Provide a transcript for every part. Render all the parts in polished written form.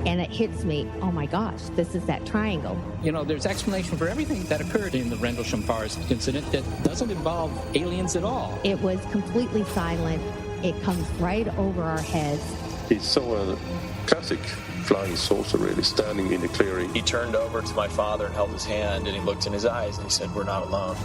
And it hits me, oh my gosh, this is that triangle. You know, there's explanation for everything that occurred in the Rendlesham Forest incident that doesn't involve aliens at all. It was completely silent. It comes right over our heads. He saw a classic flying saucer really standing in the clearing. He turned over to my father and held his hand, and he looked in his eyes and he said, "We're not alone."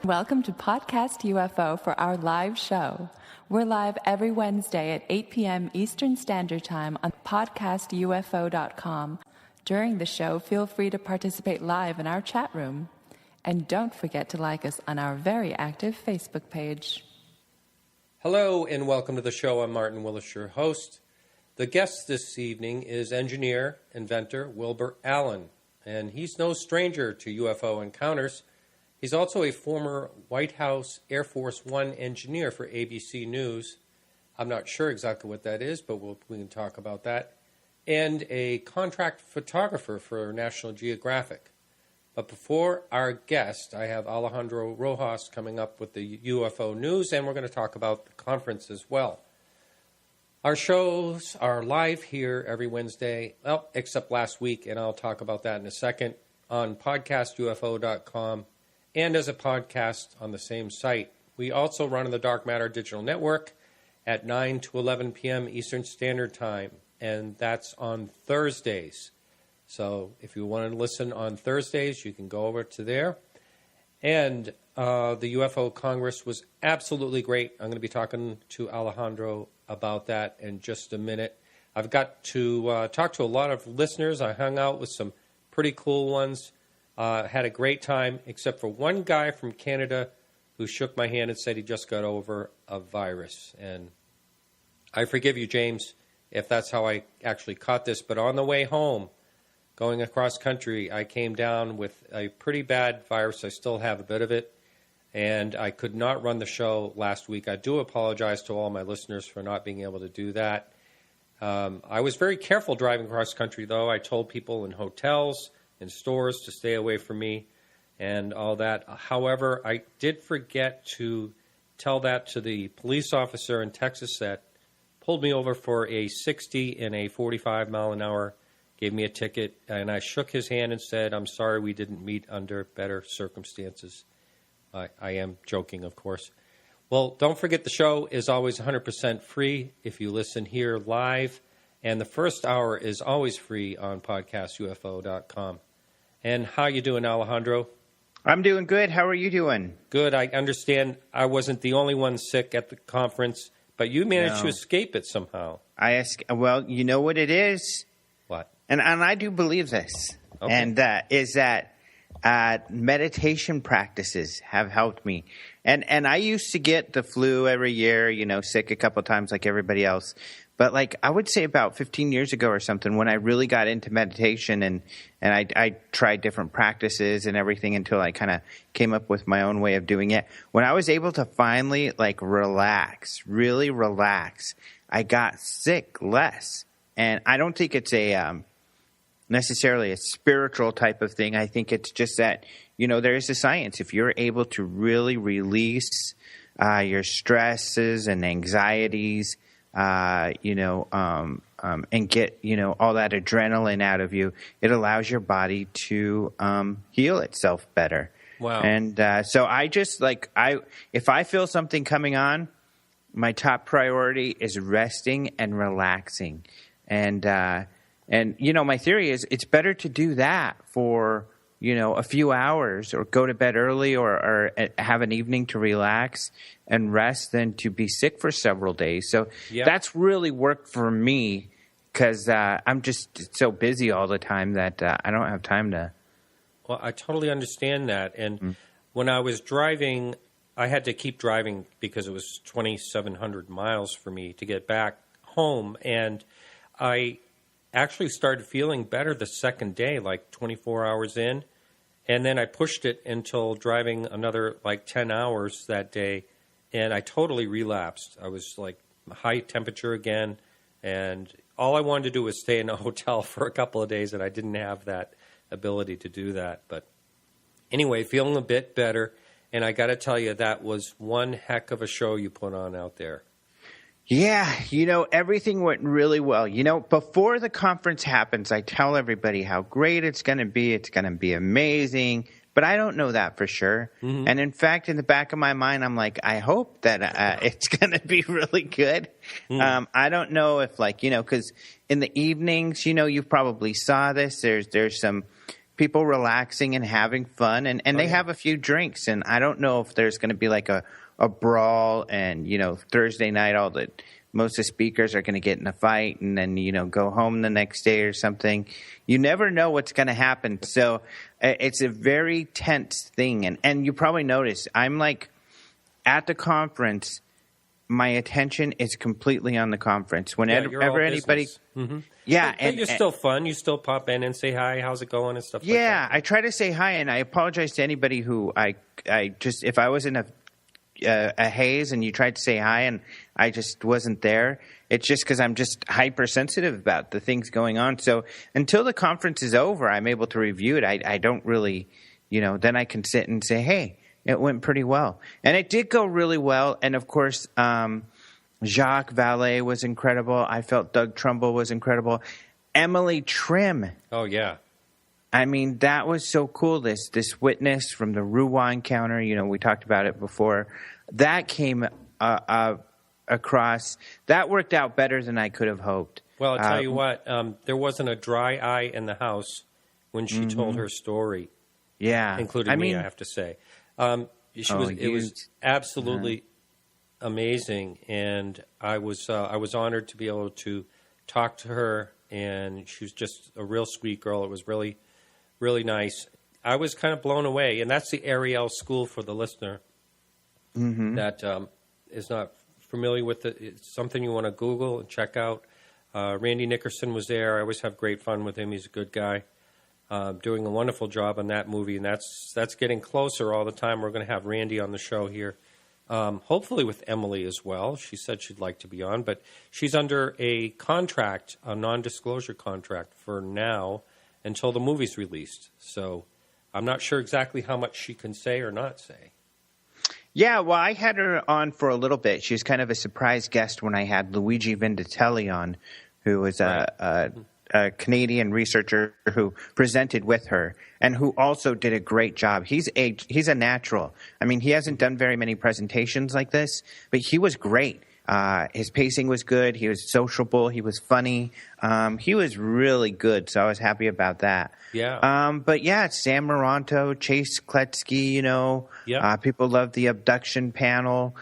Welcome to Podcast UFO for our live show. We're live every Wednesday at 8 p.m. Eastern Standard Time on podcastufo.com. During the show, feel free to participate live in our chat room. And don't forget to like us on our very active Facebook page. Hello and welcome to the show. I'm Martin Willis, your host. The guest this evening is engineer, inventor Wilbur Allen, and he's no stranger to UFO encounters. He's also a former White House Air Force One engineer for ABC News. I'm not sure exactly what that is, but we can talk about that. And a contract photographer for National Geographic. But before our guest, I have Alejandro Rojas coming up with the UFO news, and we're going to talk about the conference as well. Our shows are live here every Wednesday, well, except last week, and I'll talk about that in a second, on podcastufo.com. and as a podcast on the same site. We also run on the Dark Matter Digital Network at 9 to 11 p.m. Eastern Standard Time, and that's on Thursdays. So if you want to listen on Thursdays, you can go over to there. And the UFO Congress was absolutely great. I'm going to be talking to Alejandro about that in just a minute. I've got to talk to a lot of listeners. I hung out with some pretty cool ones. Had a great time, except for one guy from Canada who shook my hand and said he just got over a virus. And I forgive you, James, if that's how I actually caught this. But on the way home, going across country, I came down with a pretty bad virus. I still have a bit of it. And I could not run the show last week. I do apologize to all my listeners for not being able to do that. I was very careful driving across country, though. I told people in hotels, in stores to stay away from me and all that. However, I did forget to tell that to the police officer in Texas that pulled me over for a 60 and a 45 mile an hour, gave me a ticket, and I shook his hand and said, "I'm sorry we didn't meet under better circumstances." I am joking, of course. Well, don't forget the show is always 100% free if you listen here live. And the first hour is always free on podcastufo.com. And how you doing, Alejandro? I'm doing good. How are you doing? Good. I understand I wasn't the only one sick at the conference, but you managed to escape it somehow. Well, you know what it is? What? And I do believe this. Okay. And is that meditation practices have helped me. And I used to get the flu every year, sick a couple of times like everybody else. But I would say about 15 years ago or something, when I really got into meditation and I tried different practices and everything until I kind of came up with my own way of doing it. When I was able to finally really relax, I got sick less. And I don't think it's necessarily a spiritual type of thing. I think it's just that, there is a science. If you're able to really release your stresses and anxieties, and get, all that adrenaline out of you, it allows your body to heal itself better. Wow. And so I just if I feel something coming on, my top priority is resting and relaxing. And my theory is it's better to do that for, a few hours or go to bed early or have an evening to relax and rest than to be sick for several days. So That's really worked for me because I'm just so busy all the time that I don't have time to. Well, I totally understand that. And when I was driving, I had to keep driving because it was 2,700 miles for me to get back home. And I actually started feeling better the second day, 24 hours in. And then I pushed it until driving another 10 hours that day, and I totally relapsed. I was high temperature again, and all I wanted to do was stay in a hotel for a couple of days, and I didn't have that ability to do that. But anyway, feeling a bit better, and I got to tell you, that was one heck of a show you put on out there. Yeah, everything went really well. Before the conference happens, I tell everybody how great it's going to be. It's going to be amazing. But I don't know that for sure. Mm-hmm. And in fact, in the back of my mind, I'm like, I hope that it's going to be really good. Mm. I don't know if because in the evenings, you probably saw this. There's some people relaxing and having fun, and they have a few drinks. And I don't know if there's going to be like a brawl, and Thursday night most of the speakers are going to get in a fight and then go home the next day or something. You never know what's going to happen. So it's a very tense thing, and you probably notice I'm like at the conference, my attention is completely on the conference. Whenever anybody mm-hmm. Yeah, but you're still fun. You still pop in and say hi, how's it going and stuff like that. Yeah, I try to say hi, and I apologize to anybody who I just, if I was in a haze and you tried to say hi and I just wasn't there, it's just because I'm just hypersensitive about the things going on. So until the conference is over, I'm able to review it. I don't really, then I can sit and say, hey, it went pretty well. And it did go really well. And of course, Jacques Vallée was incredible. I felt Doug Trumbull was incredible. Emily Trim. Oh, yeah. I mean, that was so cool. This witness from the Rouen encounter, we talked about it before. That came across. That worked out better than I could have hoped. Well, I'll tell you what. There wasn't a dry eye in the house when she told her story. Yeah, including me, I have to say. It was absolutely amazing, and I was honored to be able to talk to her. And she was just a real sweet girl. It was really, really nice. I was kind of blown away, and that's the Ariel School for the listener that is not familiar with it. It's something you want to Google and check out. Randy Nickerson was there. I always have great fun with him. He's a good guy, doing a wonderful job on that movie, and that's getting closer all the time. We're going to have Randy on the show here, hopefully with Emily as well. She said she'd like to be on, but she's under a contract, a non-disclosure contract for now until the movie's released. So I'm not sure exactly how much she can say or not say. Yeah, well, I had her on for a little bit. She was kind of a surprise guest when I had Luigi Venditelli on, who was a Canadian researcher who presented with her and who also did a great job. He's a natural. I mean, he hasn't done very many presentations like this, but he was great. His pacing was good. He was sociable. He was funny. He was really good, so I was happy about that. Yeah. But yeah, Sam Moranto, Chase Kletsky, people loved the abduction panel.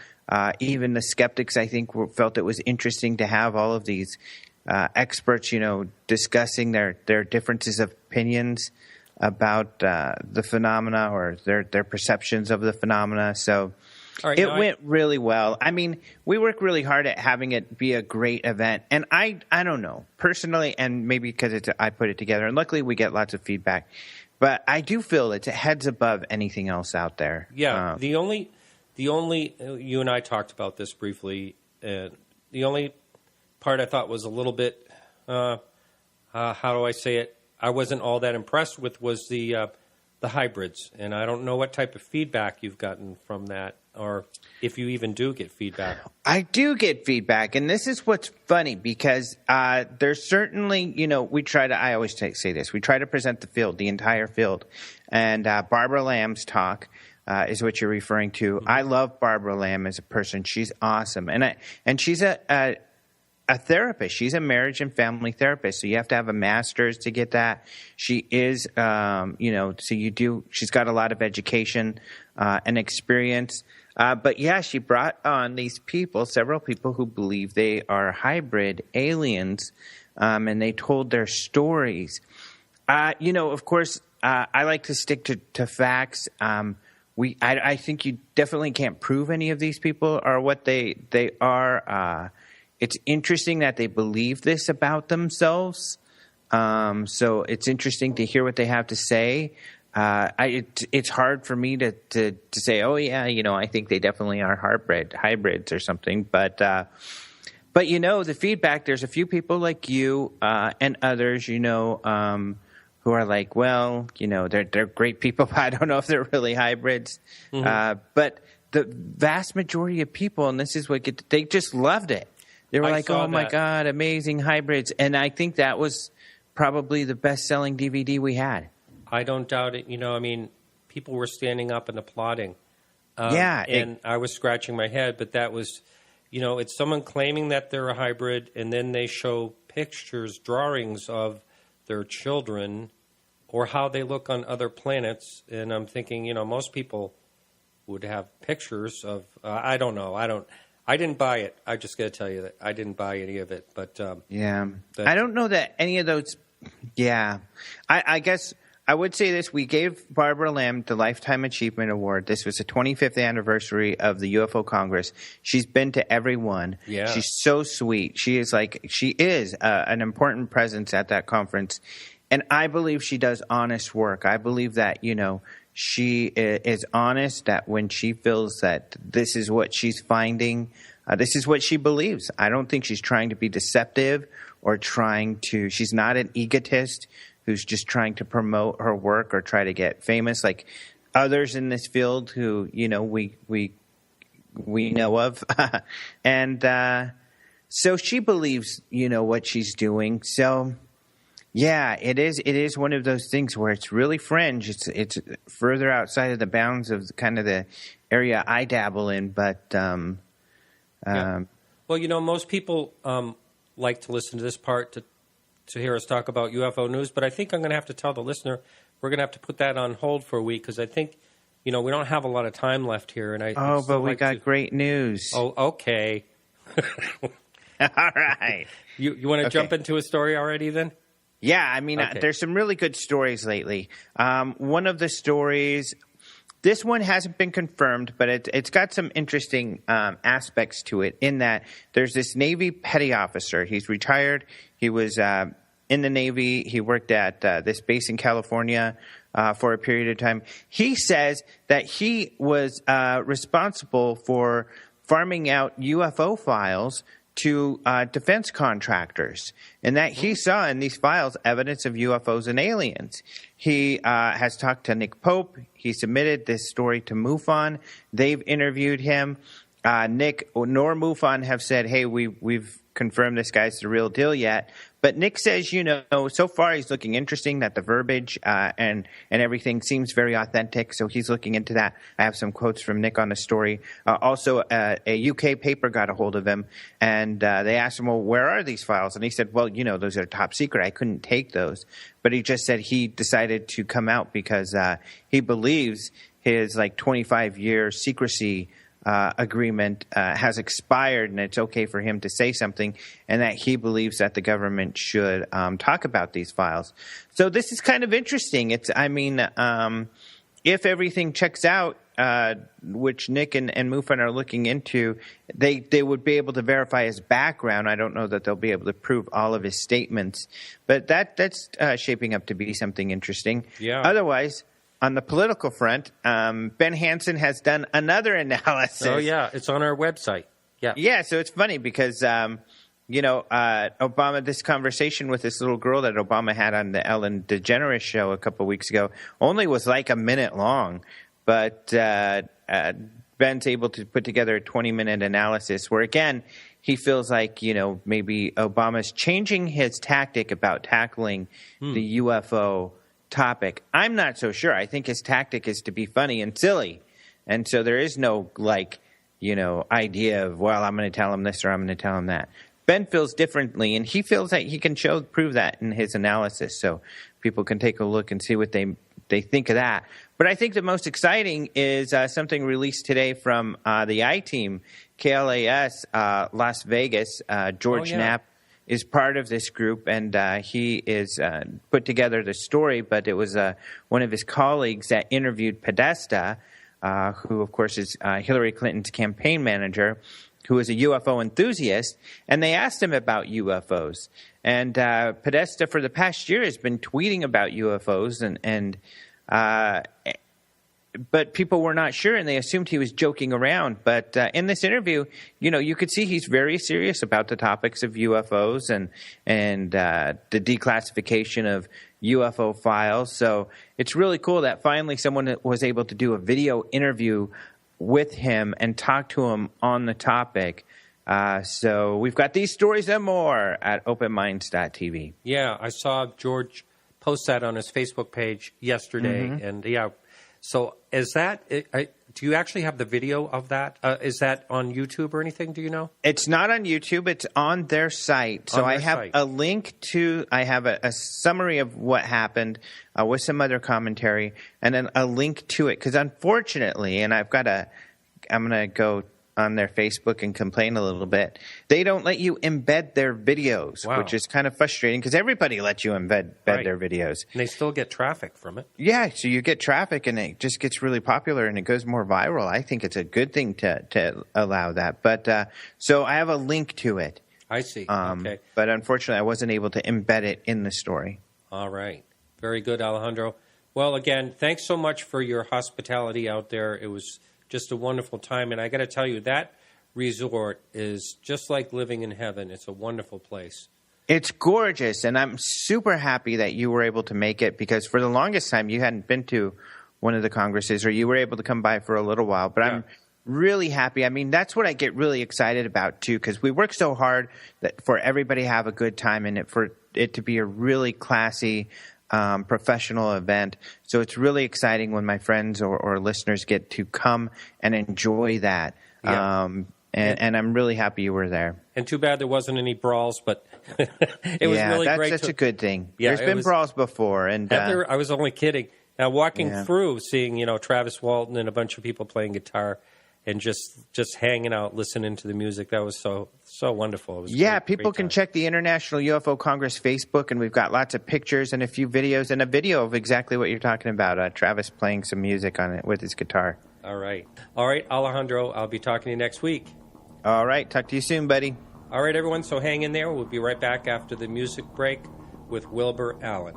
Even the skeptics, I think, felt it was interesting to have all of these experts, discussing their differences of opinions about the phenomena or their perceptions of the phenomena. So it went really well. I mean, we work really hard at having it be a great event. And I don't know, personally, and maybe because I put it together, and luckily we get lots of feedback, but I do feel it's a heads above anything else out there. Yeah, the only you and I talked about this briefly, and the only part I thought was a little bit, how do I say it? I wasn't all that impressed with was the hybrids, and I don't know what type of feedback you've gotten from that, or if you even do get feedback. I do get feedback, and this is what's funny because there's certainly, I always say this, we try to present the field, the entire field, and Barbara Lamb's talk is what you're referring to. Mm-hmm. I love Barbara Lamb as a person. She's awesome, and she's a therapist. She's a marriage and family therapist. So you have to have a master's to get that. She is, she's got a lot of education and experience. But yeah, she brought on these people, several people who believe they are hybrid aliens, and they told their stories. Of course, I like to stick to facts. I think you definitely can't prove any of these people are what they are. It's interesting that they believe this about themselves. So it's interesting to hear what they have to say. It's hard for me to say, oh yeah, I think they definitely are hybrids or something. But the feedback, there's a few people like you and others, who are like, well, they're great people, but I don't know if they're really hybrids. Mm-hmm. But the vast majority of people, and this is they just loved it. They were I like, saw "Oh my that. God, amazing hybrids!" And I think that was probably the best-selling DVD we had. I don't doubt it. I mean, people were standing up and applauding. And I was scratching my head, but that was, it's someone claiming that they're a hybrid, and then they show pictures, drawings of their children or how they look on other planets. And I'm thinking, most people would have pictures of, I don't know. I didn't buy it. I just got to tell you that I didn't buy any of it. But I don't know that any of those. Yeah, I guess I would say this. We gave Barbara Lamb the Lifetime Achievement Award. This was the 25th anniversary of the UFO Congress. She's been to every one. Yeah. She's so sweet. She is an important presence at that conference. And I believe she does honest work. I believe that, she is honest, that when she feels that this is what she's finding, this is what she believes. I don't think she's trying to be deceptive or she's not an egotist who's just trying to promote her work or try to get famous like others in this field who, we know of. And so she believes, what she's doing. So, yeah, it is one of those things where it's really fringe. It's further outside of the bounds of kind of the area I dabble in. But, yeah. Well, most people like to listen to this part to hear us talk about UFO news, but I think I'm going to have to tell the listener we're going to have to put that on hold for a week because I think, we don't have a lot of time left here. And but we got great news. Oh, okay. All right. You want to jump into a story already then? Yeah, I mean, okay. There's some really good stories lately. One of the stories, this one hasn't been confirmed, but it's got some interesting aspects to it in that there's this Navy petty officer. He's retired. He was in the Navy. He worked at this base in California for a period of time. He says that he was responsible for farming out UFO files to defense contractors, and that he saw in these files evidence of UFOs and aliens. He has talked to Nick Pope. He submitted this story to MUFON. They've interviewed him. Nick nor MUFON have said, hey, we've confirmed this guy's the real deal yet. But Nick says, so far he's looking interesting, that the verbiage and everything seems very authentic. So he's looking into that. I have some quotes from Nick on the story. Also, a UK paper got a hold of him, and they asked him, well, where are these files? And he said, well, those are top secret. I couldn't take those. But he just said he decided to come out because he believes his 25-year secrecy agreement has expired, and it's okay for him to say something, and that he believes that the government should talk about these files. So this is kind of interesting. If everything checks out, which Nick and MUFON are looking into, they would be able to verify his background. I don't know that they'll be able to prove all of his statements, but that's shaping up to be something interesting. Yeah. Otherwise, on the political front, Ben Hansen has done another analysis. Oh, yeah. It's on our website. Yeah. Yeah, so it's funny because, Obama, this conversation with this little girl that Obama had on the Ellen DeGeneres show a couple of weeks ago only was like a minute long. But Ben's able to put together a 20-minute analysis where, again, he feels like, maybe Obama's changing his tactic about tackling the UFO topic. I'm not so sure. I think his tactic is to be funny and silly. And so there is no idea of, well, I'm going to tell him this or I'm going to tell him that. Ben feels differently, and he feels that he can prove that in his analysis. So people can take a look and see what they think of that. But I think the most exciting is something released today from the I-Team, KLAS, Las Vegas. George Knapp is part of this group, and he is put together the story, but it was one of his colleagues that interviewed Podesta, who, of course, is Hillary Clinton's campaign manager, who is a UFO enthusiast, and they asked him about UFOs. And Podesta, for the past year, has been tweeting about UFOs, but people were not sure, and they assumed he was joking around. But in this interview, you could see he's very serious about the topics of UFOs and the declassification of UFO files. So it's really cool that finally someone was able to do a video interview with him and talk to him on the topic. So we've got these stories and more at openminds.tv. Yeah, I saw George post that on his Facebook page yesterday, and yeah. So is that? Do you actually have the video of that? Is that on YouTube or anything? Do you know? It's not on YouTube. It's on their site. So I have a link to. I have a summary of what happened with some other commentary, and then a link to it. Because unfortunately, and I'm going to go on their Facebook and complain a little bit. They don't let you embed their videos, which is kind of frustrating because everybody lets you embed their videos. And they still get traffic from it. Yeah, so you get traffic and it just gets really popular and it goes more viral. I think it's a good thing to allow that. But so I have a link to it. I see. Okay. But unfortunately, I wasn't able to embed it in the story. All right. Very good, Alejandro. Well, again, thanks so much for your hospitality out there. It was just a wonderful time. And I got to tell you, that resort is just like living in heaven. It's a wonderful place. It's gorgeous. And I'm super happy that you were able to make it because for the longest time, you hadn't been to one of the congresses or you were able to come by for a little while. But I'm really happy. I mean, that's what I get really excited about, too, because we work so hard for everybody to have a good time and for it to be a really classy professional event. So it's really exciting when my friends or listeners get to come and enjoy that. Yeah. And I'm really happy you were there. And too bad there wasn't any brawls, but it was really great. That's such a good thing. Yeah, There's been brawls before. And I was only kidding. Now, walking through, seeing, Travis Walton and a bunch of people playing guitar and just hanging out, listening to the music, that was so wonderful. It was people can check the International UFO Congress Facebook, and we've got lots of pictures and a few videos and a video of exactly what you're talking about, Travis playing some music on it with his guitar. All right, Alejandro, I'll be talking to you next week. All right, talk to you soon, buddy. All right, everyone, so hang in there. We'll be right back after the music break with Wilbur Allen.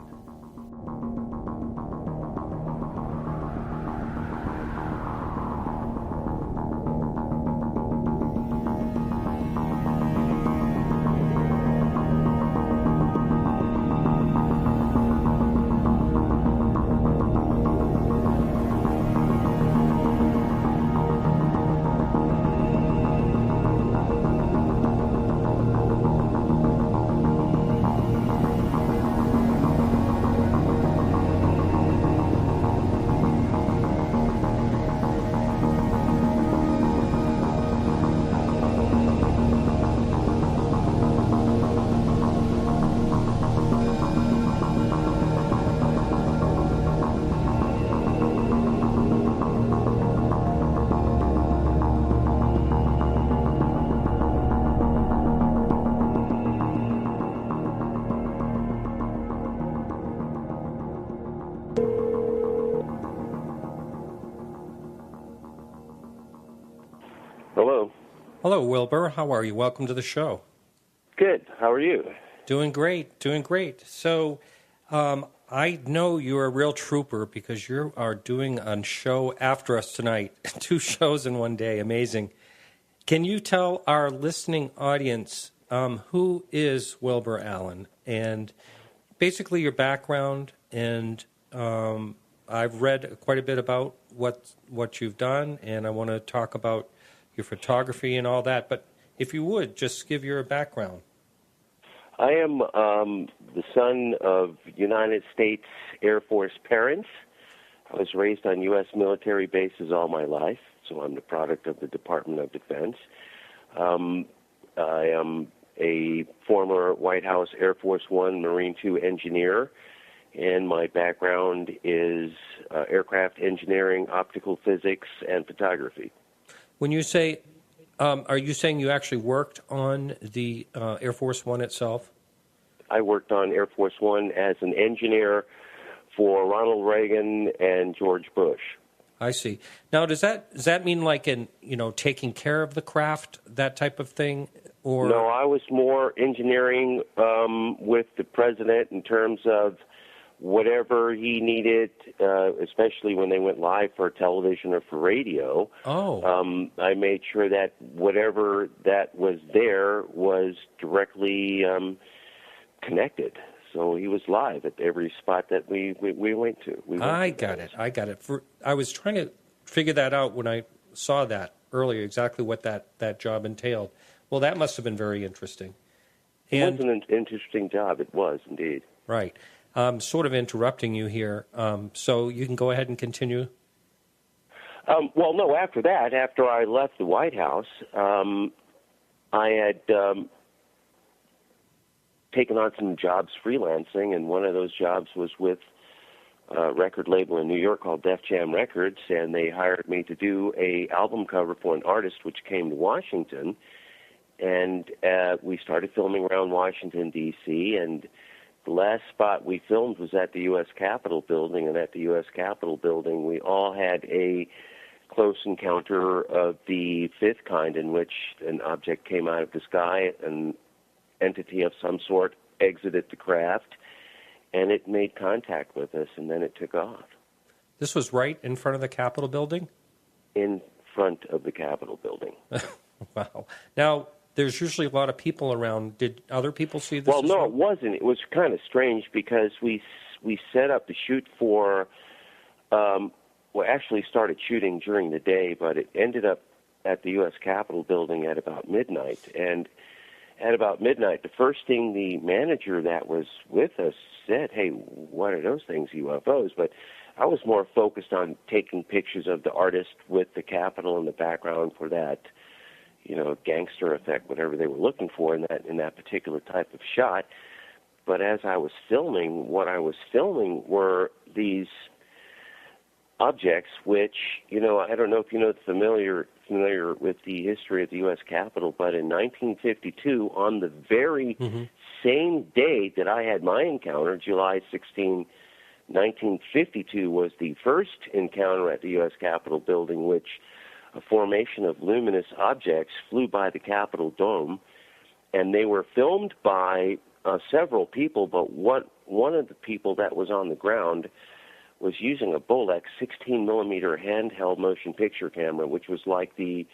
Hello, Wilbur. How are you? Welcome to the show. Good. How are you? Doing great. So I know you're a real trooper because you are doing a show after us tonight. 2 shows in one day. Amazing. Can you tell our listening audience who is Wilbur Allen and basically your background? And I've read quite a bit about what you've done, and I want to talk about your photography and all that. But if you would, just give your background. I am the son of United States Air Force parents. I was raised on U.S. military bases all my life, so I'm the product of the Department of Defense. I am a former White House Air Force One Marine II engineer, and my background is aircraft engineering, optical physics, and photography. When you say, are you saying you actually worked on the Air Force One itself? I worked on Air Force One as an engineer for Ronald Reagan and George Bush. I see. Now, does that mean like taking care of the craft, that type of thing, or? No, I was more engineering with the president in terms of whatever he needed, especially when they went live for television or for radio. I made sure that whatever that was there was directly connected. So he was live at every spot that we went to. I got it. I was trying to figure that out when I saw that earlier, exactly what that job entailed. Well, that must have been very interesting. It was an interesting job. It was, indeed. Right. Sort of interrupting you here, so you can go ahead and continue. Well, no, after that, after I left the White House, I had taken on some jobs freelancing, and one of those jobs was with a record label in New York called Def Jam Records, and they hired me to do a album cover for an artist which came to Washington, and we started filming around Washington, D.C., and the last spot we filmed was at the U.S. Capitol building, and at the U.S. Capitol building we all had a close encounter of the fifth kind, in which an object came out of the sky, an entity of some sort exited the craft, and it made contact with us, and then it took off. This was right in front of the Capitol building? In front of the Capitol building. Wow. Now, there's usually a lot of people around. Did other people see this? Well, no, it wasn't. It was kind of strange because we set up the shoot for, actually started shooting during the day, but it ended up at the U.S. Capitol building at about midnight. And at about midnight, the first thing the manager that was with us said, "Hey, what are those things, UFOs?" But I was more focused on taking pictures of the artist with the Capitol in the background for that, gangster effect, whatever they were looking for in that particular type of shot. But as I was filming, what I was filming were these objects, which, I don't know if you know familiar with the history of the U.S. Capitol, but in 1952, on the very same day that I had my encounter, July 16, 1952, was the first encounter at the U.S. Capitol building, which a formation of luminous objects flew by the Capitol dome, and they were filmed by several people, but one of the people that was on the ground was using a Bolex 16-millimeter handheld motion picture camera, which was like the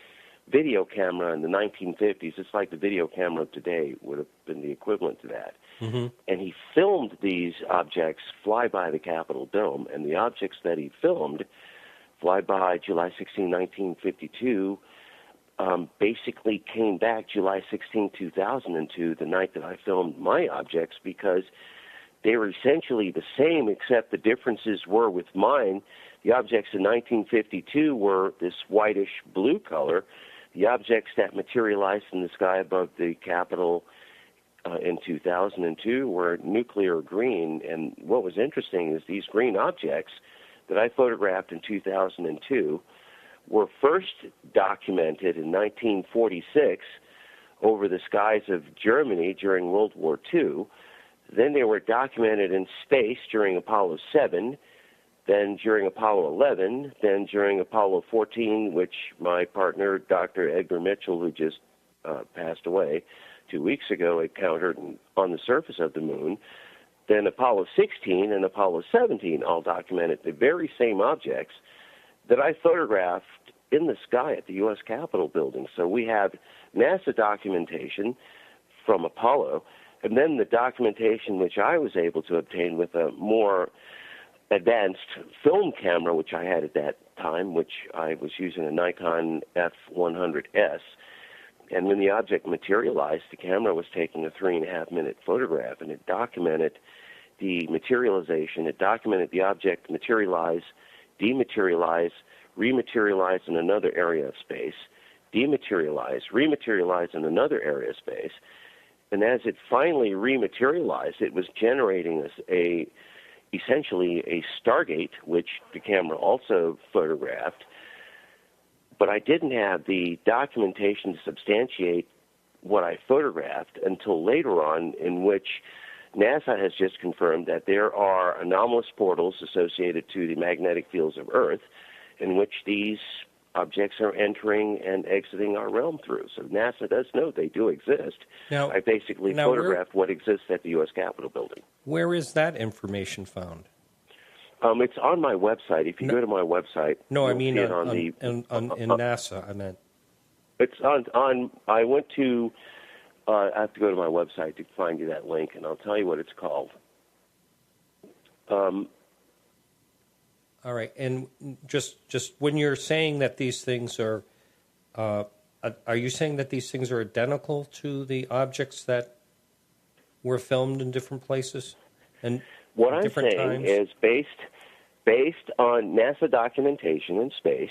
video camera in the 1950s. It's like the video camera of today would have been the equivalent to that. Mm-hmm. And he filmed these objects fly by the Capitol dome, and the objects that he filmed fly by July 16, 1952, basically came back July 16, 2002, the night that I filmed my objects, because they were essentially the same, except the differences were with mine. The objects in 1952 were this whitish blue color. The objects that materialized in the sky above the Capitol in 2002 were nuclear green. And what was interesting is these green objects that I photographed in 2002 were first documented in 1946 over the skies of Germany during World War II. Then they were documented in space during Apollo 7, then during Apollo 11, then during Apollo 14, which my partner, Dr. Edgar Mitchell, who just passed away 2 weeks ago, encountered on the surface of the moon. Then Apollo 16 and Apollo 17 all documented the very same objects that I photographed in the sky at the U.S. Capitol building. So we have NASA documentation from Apollo, and then the documentation which I was able to obtain with a more advanced film camera, which I had at that time, which I was using a Nikon F100S. And when the object materialized, the camera was taking a 3.5-minute photograph, and it documented the materialization. It documented the object materialize, dematerialize, rematerialize in another area of space, dematerialize, rematerialize in another area of space. And as it finally rematerialized, it was generating essentially a Stargate, which the camera also photographed. But I didn't have the documentation to substantiate what I photographed until later on, in which NASA has just confirmed that there are anomalous portals associated to the magnetic fields of Earth in which these objects are entering and exiting our realm through. So NASA does know they do exist. Now, I basically photographed what exists at the U.S. Capitol building. Where is that information found? It's on my website. If you go to my website, no, I mean in NASA. I meant it's on. I went to. I have to go to my website to find you that link, and I'll tell you what it's called. All right, and just when you're saying that these things are Are you saying that these things are identical to the objects that were filmed in different places and what I'm different saying times? is based on NASA documentation in space,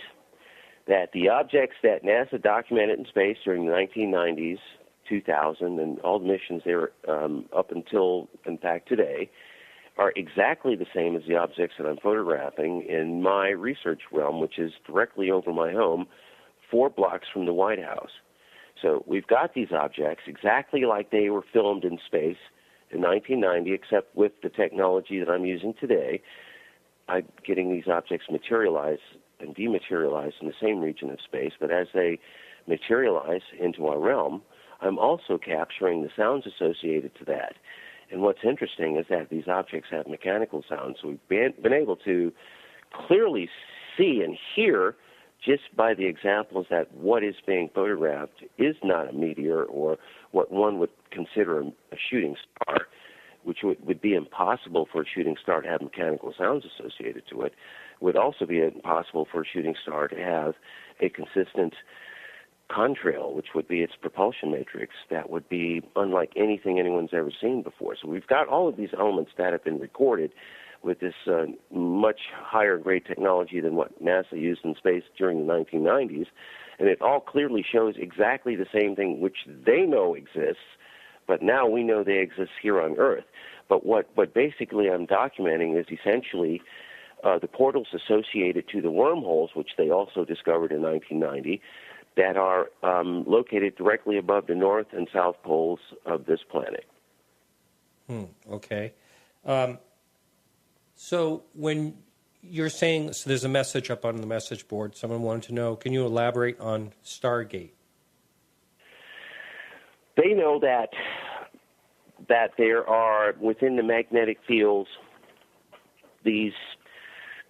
that the objects that NASA documented in space during the 1990s, 2000, and all the missions there up until, in fact, today, are exactly the same as the objects that I'm photographing in my research realm, which is directly over my home, 4 blocks from the White House. So we've got these objects exactly like they were filmed in space in 1990, except with the technology that I'm using today. I'm getting these objects materialized and dematerialized in the same region of space, but as they materialize into our realm, I'm also capturing the sounds associated to that. And what's interesting is that these objects have mechanical sounds. So we've been able to clearly see and hear, just by the examples, that what is being photographed is not a meteor or what one would consider a shooting star, which would be impossible for a shooting star to have mechanical sounds associated to it. It would also be impossible for a shooting star to have a consistent contrail, which would be its propulsion matrix, that would be unlike anything anyone's ever seen before. So we've got all of these elements that have been recorded with this much higher grade technology than what NASA used in space during the 1990s, and it all clearly shows exactly the same thing which they know exists, but now we know they exist here on Earth. But what basically I'm documenting is essentially the portals associated to the wormholes, which they also discovered in 1990, that are located directly above the north and south poles of this planet. Okay. So when you're saying, so there's a message up on the message board, someone wanted to know, can you elaborate on Stargate? They know that there are, within the magnetic fields, these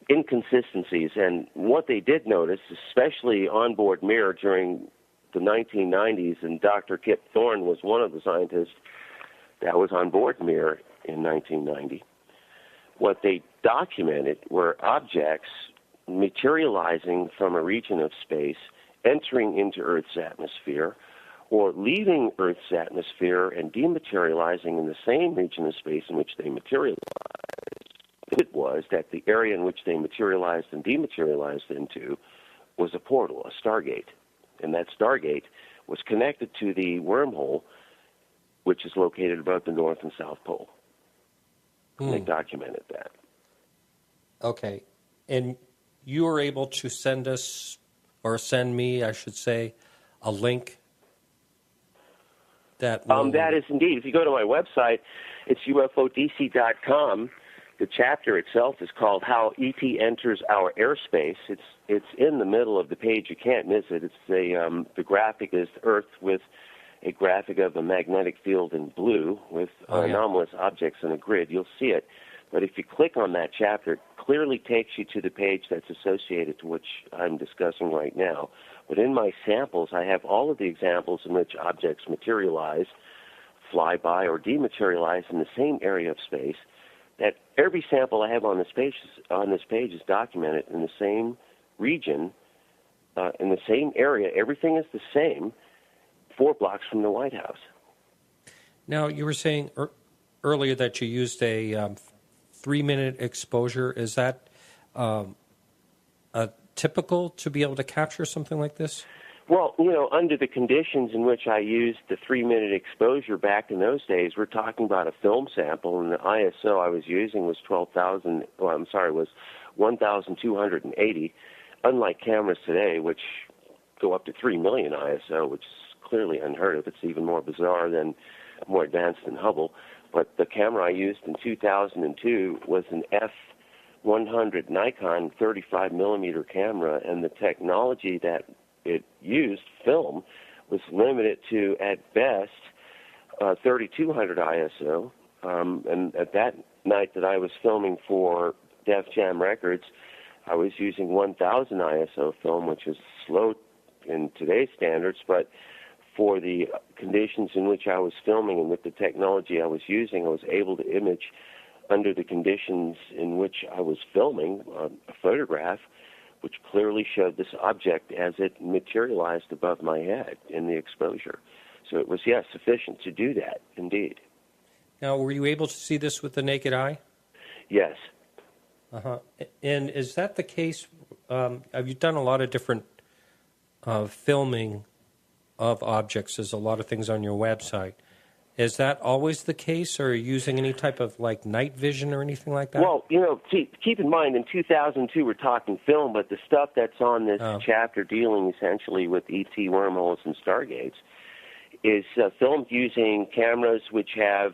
inconsistencies, and what they did notice, especially onboard mirror during the 1990s, and Dr. Kip Thorne was one of the scientists that was on board mirror in 1990. What they documented were objects materializing from a region of space, entering into Earth's atmosphere, or leaving Earth's atmosphere and dematerializing in the same region of space in which they materialized. It was that the area in which they materialized and dematerialized into was a portal, a stargate. And that stargate was connected to the wormhole, which is located above the North and South Pole. And they documented that. Okay. And you were able to send us, or send me, I should say, a link that will... That is indeed. If you go to my website, it's ufodc.com. The chapter itself is called How ET Enters Our Airspace. It's in the middle of the page. You can't miss it. It's the graphic is Earth with a graphic of a magnetic field in blue with anomalous objects in a grid. You'll see it. But if you click on that chapter, it clearly takes you to the page that's associated to which I'm discussing right now. But in my samples, I have all of the examples in which objects materialize, fly by, or dematerialize in the same area of space. That every sample I have on this page is documented in the same region, in the same area. Everything is the same, 4 blocks from the White House. Now, you were saying earlier that you used a 3-minute exposure. Is that typical to be able to capture something like this? Well, under the conditions in which I used the 3-minute exposure back in those days, we're talking about a film sample, and the ISO I was using was 1,280, unlike cameras today, which go up to 3 million ISO, which is clearly unheard of. It's even more bizarre than, more advanced than Hubble. But the camera I used in 2002 was an F100 Nikon 35-millimeter camera, and the technology that it used, film, was limited to, at best, 3,200 ISO. And at that night that I was filming for Def Jam Records, I was using 1,000 ISO film, which is slow in today's standards, but for the conditions in which I was filming and with the technology I was using, I was able to image under the conditions in which I was filming a photograph which clearly showed this object as it materialized above my head in the exposure. So it was, yes, sufficient to do that, indeed. Now, were you able to see this with the naked eye? Yes. Uh-huh. And is that the case? Have you done a lot of different filming of objects? There's a lot of things on your website. Is that always the case, or are you using any type of like night vision or anything like that? Well, keep in mind, in 2002 we're talking film, but the stuff that's on this chapter dealing essentially with ET wormholes and stargates is filmed using cameras which have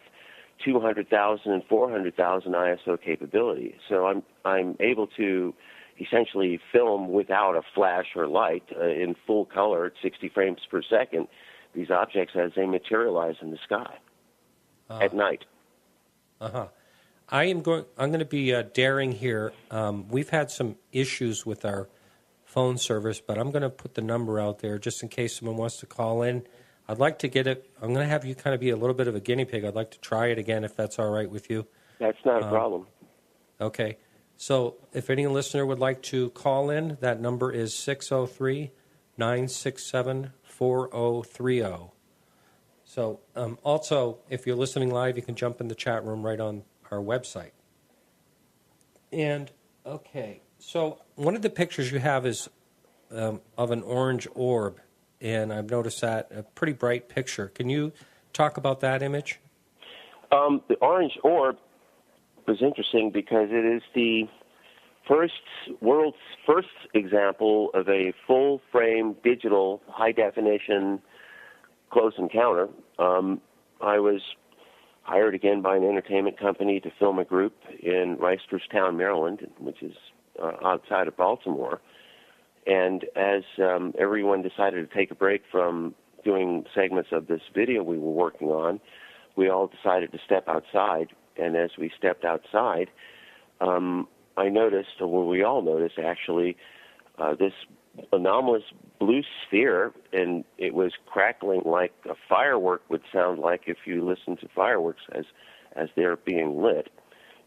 200,000 and 400,000 ISO capability. So I'm able to essentially film without a flash or light in full color at 60 frames per second these objects as they materialize in the sky at night. I'm going to be daring here. We've had some issues with our phone service, but I'm going to put the number out there just in case someone wants to call in. I'd like to get it. I'm going to have you kind of be a little bit of a guinea pig. I'd like to try it again if that's all right with you. That's not a problem. Okay. So if any listener would like to call in, that number is 603-967-4030. So also, if you're listening live, you can jump in the chat room right on our website. And, okay, so one of the pictures you have is of an orange orb, and I've noticed that, a pretty bright picture. Can you talk about that image? The orange orb was interesting because it is the world's first example of a full-frame digital high-definition close encounter. I was hired again by an entertainment company to film a group in Reisterstown, Maryland, which is outside of Baltimore. And as everyone decided to take a break from doing segments of this video we were working on, we all decided to step outside. And as we stepped outside, I noticed, or we all noticed actually, this anomalous blue sphere, and it was crackling like a firework would sound like if you listen to fireworks as they're being lit.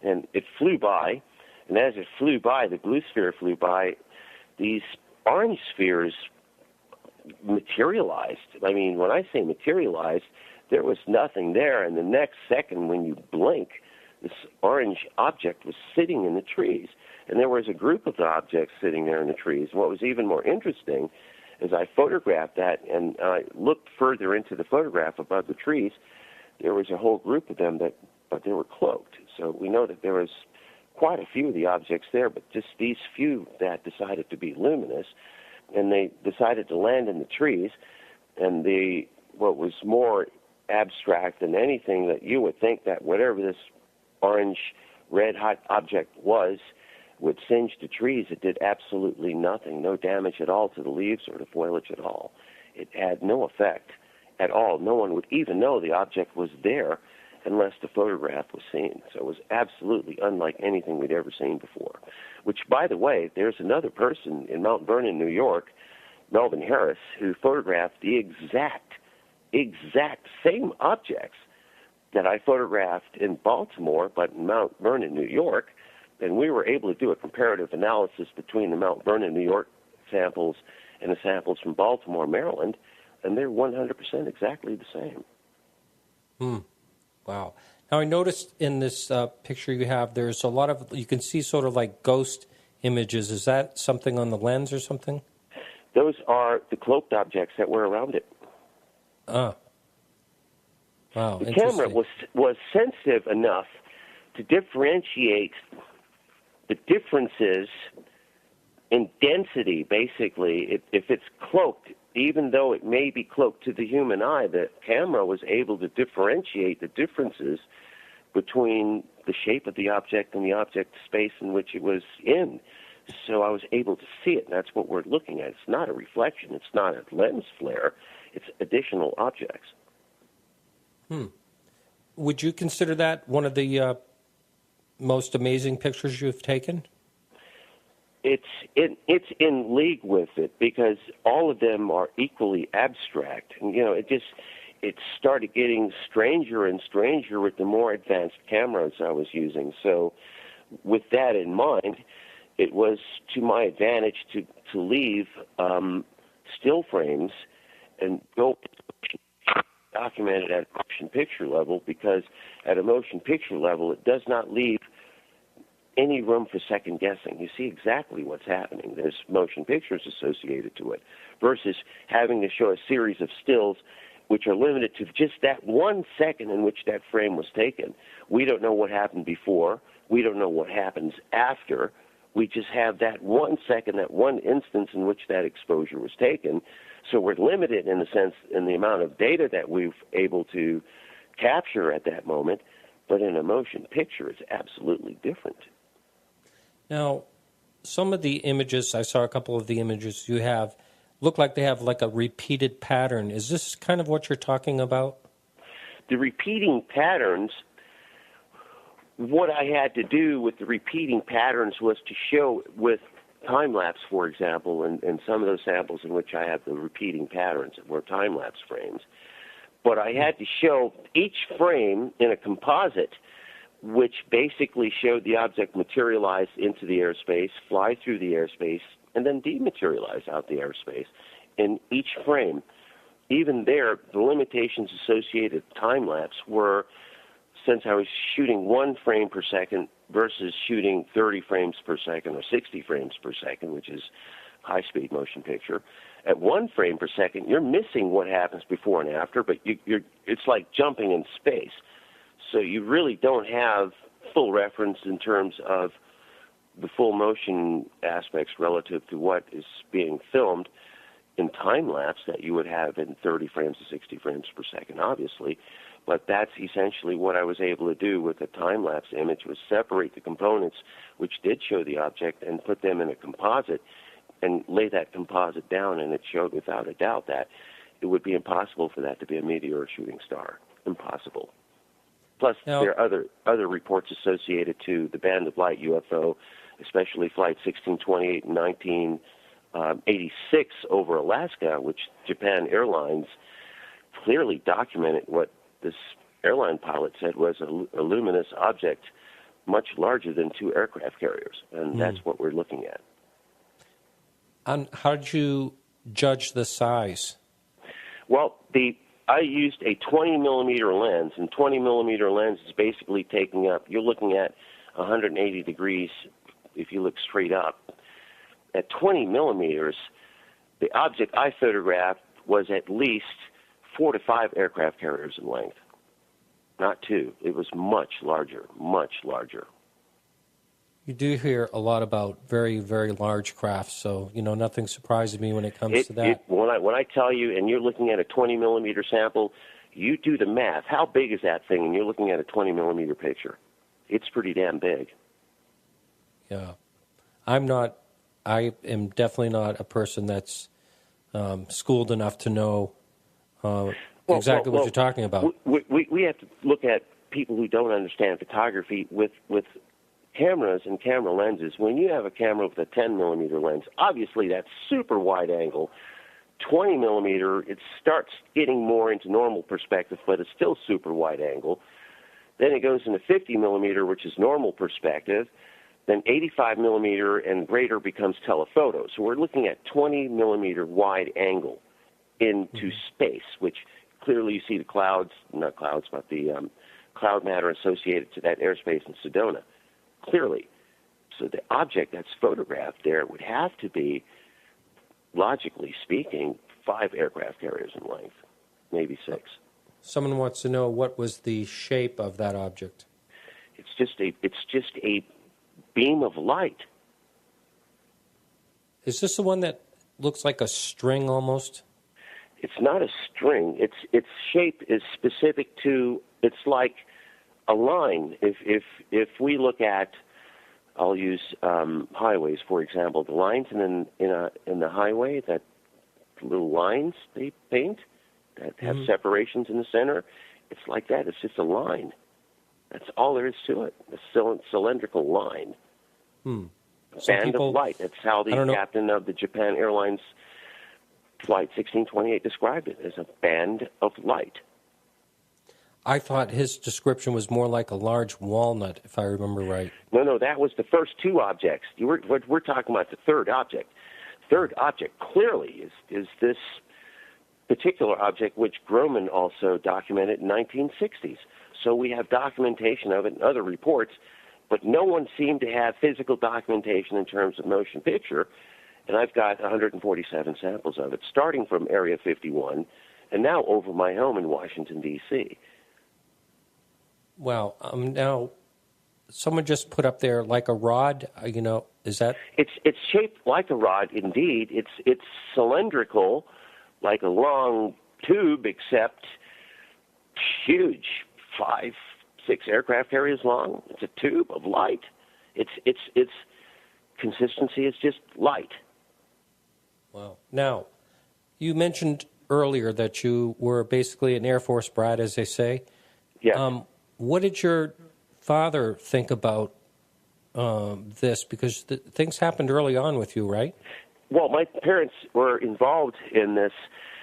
And it flew by, and as it flew by, the blue sphere flew by, these orange spheres materialized. I mean, when I say materialized, there was nothing there, and the next second when you blink, this orange object was sitting in the trees. And there was a group of objects sitting there in the trees. What was even more interesting is I photographed that, and I looked further into the photograph above the trees. There was a whole group of them, but they were cloaked. So we know that there was quite a few of the objects there, but just these few that decided to be luminous, and they decided to land in the trees. And what was more abstract than anything, that you would think that whatever this orange red hot object was would singe the trees, it did absolutely nothing, no damage at all to the leaves or the foliage at all. It had no effect at all. No one would even know the object was there unless the photograph was seen. So it was absolutely unlike anything we'd ever seen before. Which, by the way, there's another person in Mount Vernon, New York, Melvin Harris, who photographed the exact same objects that I photographed in Baltimore, but in Mount Vernon, New York. And we were able to do a comparative analysis between the Mount Vernon, New York samples and the samples from Baltimore, Maryland, and they're 100% exactly the same. Wow. Now, I noticed in this picture you have, there's a lot of, you can see sort of like ghost images. Is that something on the lens or something? Those are the cloaked objects that were around it. Wow. The camera was sensitive enough to differentiate the differences in density, basically. If it's cloaked, even though it may be cloaked to the human eye, the camera was able to differentiate the differences between the shape of the object and the object space in which it was in. So I was able to see it, and that's what we're looking at. It's not a reflection. It's not a lens flare. It's additional objects. Would you consider that one of the most amazing pictures you've taken? It's in league with it because all of them are equally abstract, and it started getting stranger and stranger with the more advanced cameras I was using. So, with that in mind, it was to my advantage to leave still frames and go document it at a motion picture level, because at a motion picture level, it does not leave any room for second guessing. You see exactly what's happening. There's motion pictures associated to it, versus having to show a series of stills which are limited to just that 1 second in which that frame was taken. We don't know what happened before. We don't know what happens after. We just have that 1 second, that one instance in which that exposure was taken. So we're limited in the sense, in the amount of data that we're able to capture at that moment. But in a motion picture, it's absolutely different. Now, some of the images, I saw a couple of the images you have, look like they have like a repeated pattern. Is this kind of what you're talking about? The repeating patterns, what I had to do with the repeating patterns was to show with time-lapse, for example, and some of those samples in which I have the repeating patterns were time-lapse frames. But I had to show each frame in a composite, which basically showed the object materialize into the airspace, fly through the airspace, and then dematerialize out the airspace in each frame. Even there, the limitations associated with time-lapse were, since I was shooting 1 frame per second versus shooting 30 frames per second or 60 frames per second, which is high-speed motion picture, at 1 frame per second, you're missing what happens before and after, but it's like jumping in space. So you really don't have full reference in terms of the full motion aspects relative to what is being filmed in time-lapse that you would have in 30 frames to 60 frames per second, obviously. But that's essentially what I was able to do with a time-lapse image, was separate the components which did show the object and put them in a composite and lay that composite down, and it showed without a doubt that it would be impossible for that to be a meteor or shooting star. Impossible. Plus, there are other reports associated to the Band of Light UFO, especially Flight 1628 and 1986 over Alaska, which Japan Airlines clearly documented what this airline pilot said was a luminous object much larger than 2 aircraft carriers, and that's what we're looking at. And how did you judge the size? Well, I used a 20-millimeter lens, and 20-millimeter lens is basically taking up, you're looking at 180 degrees if you look straight up. At 20 millimeters, the object I photographed was at least 4 to 5 aircraft carriers in length, not 2. It was much larger, much larger. You do hear a lot about very, very large crafts, so, nothing surprises me when it comes to that. When I tell you, and you're looking at a 20-millimeter sample, you do the math. How big is that thing? And you're looking at a 20-millimeter picture. It's pretty damn big. Yeah. I am definitely not a person that's schooled enough to know exactly what you're talking about. We have to look at people who don't understand photography with cameras and camera lenses. When you have a camera with a 10-millimeter lens, obviously that's super wide angle. 20-millimeter, it starts getting more into normal perspective, but it's still super wide angle. Then it goes into 50-millimeter, which is normal perspective. Then 85-millimeter and greater becomes telephoto. So we're looking at 20-millimeter wide angle into space, which clearly you see the clouds, not clouds, but the cloud matter associated to that airspace in Sedona, clearly. So the object that's photographed there would have to be, logically speaking, 5 aircraft carriers in length, maybe 6. Someone wants to know, what was the shape of that object? It's just a beam of light. Is this the one that looks like a string almost? It's not a string. Its shape is specific to, it's like a line. If we look at, I'll use highways, for example. The lines in the highway, that little lines they paint that have separations in the center, it's like that. It's just a line. That's all there is to it. A cylindrical line. Band of light. That's how the captain of the Japan Airlines Flight 1628 described it, as a band of light. I thought his description was more like a large walnut, if I remember right. No, that was the first two objects. We're talking about the third object. Third object clearly is this particular object, which Groman also documented in 1960s. So we have documentation of it in other reports, but no one seemed to have physical documentation in terms of motion picture. And I've got 147 samples of it, starting from Area 51 and now over my home in Washington, D.C. Wow. Now, someone just put up there like a rod, is that? It's shaped like a rod, indeed. It's cylindrical, like a long tube, except huge, 5-6 aircraft carriers long. It's a tube of light. Its consistency is just light. Wow. Now, you mentioned earlier that you were basically an Air Force brat, as they say. Yeah. What did your father think about this? Because things happened early on with you, right? Well, my parents were involved in this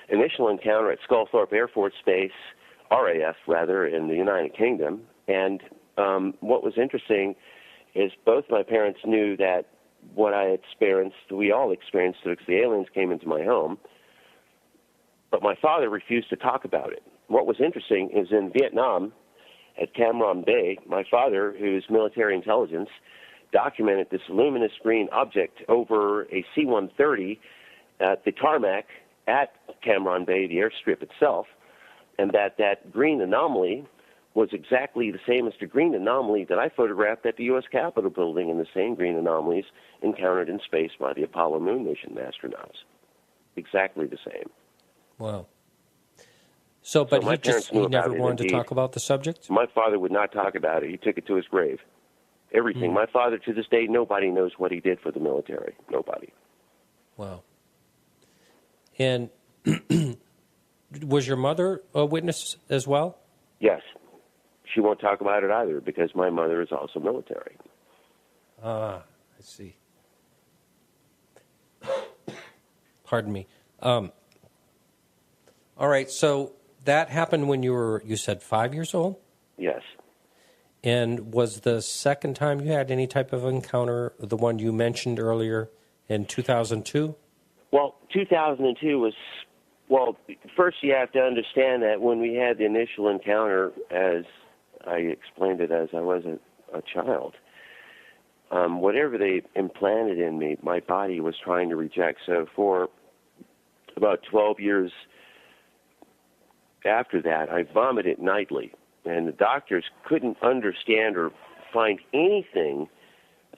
initial encounter at Sculthorpe Air Force Base, RAF rather, in the United Kingdom. And what was interesting is both my parents knew that what I experienced, we all experienced it because the aliens came into my home, but my father refused to talk about it. What was interesting is in Vietnam, at Cam Ranh Bay, my father, who's military intelligence, documented this luminous green object over a C-130 at the tarmac at Cam Ranh Bay, the airstrip itself, and that green anomaly was exactly the same as the green anomaly that I photographed at the U.S. Capitol building, and the same green anomalies encountered in space by the Apollo moon mission astronauts. Exactly the same. Wow. So he never wanted to talk about the subject? My father would not talk about it. He took it to his grave. Everything. My father, to this day, nobody knows what he did for the military. Nobody. Wow. And was your mother a witness as well? Yes. She won't talk about it either because my mother is also military. Ah, I see. Pardon me. All right, so that happened when you said 5 years old? Yes. And was the second time you had any type of encounter the one you mentioned earlier in 2002? Well, 2002 was, first you have to understand that when we had the initial encounter, as I explained it as I was a child, whatever they implanted in me, my body was trying to reject. So for about 12 years after that, I vomited nightly. And the doctors couldn't understand or find anything